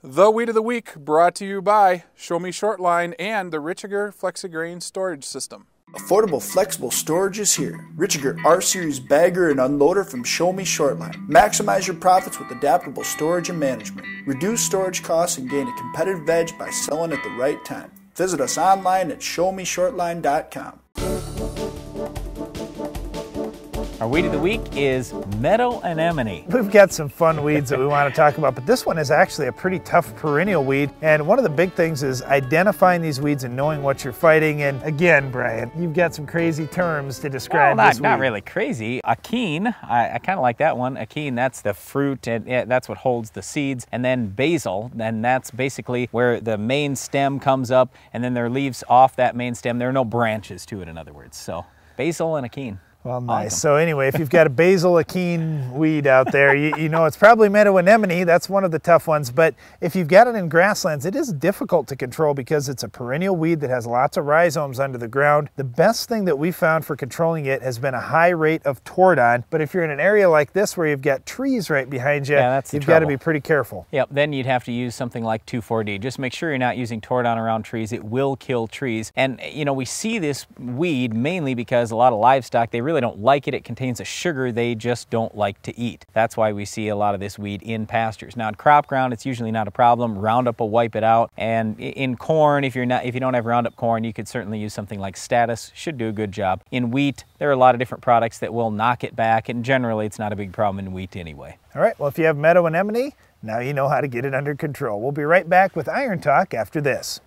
The Weed of the Week brought to you by Show Me Shortline and the Richiger Flexigrain Storage System. Affordable, flexible storage is here. Richiger R-Series bagger and unloader from Show Me Shortline. Maximize your profits with adaptable storage and management. Reduce storage costs and gain a competitive edge by selling at the right time. Visit us online at showmeshortline.com. Our weed of the week is Meadow Anemone. We've got some fun weeds that we want to talk about, but this one is actually a pretty tough perennial weed. And one of the big things is identifying these weeds and knowing what you're fighting. And again, Brian, you've got some crazy terms to describe this weed. Not really crazy. Akene, I kind of like that one. Akene, that's the fruit, and that's what holds the seeds. And then basil, and that's basically where the main stem comes up, and then there are leaves off that main stem. There are no branches to it, in other words. So basil and Akene. Well, nice. So anyway, if you've got a basil akene weed out there, you know it's probably Meadow Anemone. That's one of the tough ones. But if you've got it in grasslands, it is difficult to control because it's a perennial weed that has lots of rhizomes under the ground. The best thing that we found for controlling it has been a high rate of tordon. But if you're in an area like this where you've got trees right behind you, you've got to be pretty careful. Yep, then you'd have to use something like 2,4-D. Just make sure you're not using tordon around trees. It will kill trees. And you know, we see this weed mainly because a lot of livestock, they really don't like it. It contains a sugar they just don't like to eat. That's why we see a lot of this weed in pastures. Now in crop ground, it's usually not a problem. Roundup will wipe it out. And in corn, if you don't have Roundup corn, you could certainly use something like Status. Should do a good job. In wheat, there are a lot of different products that will knock it back, and generally it's not a big problem in wheat anyway. All right, well, if you have Meadow Anemone, now you know how to get it under control. We'll be right back with Iron Talk after this.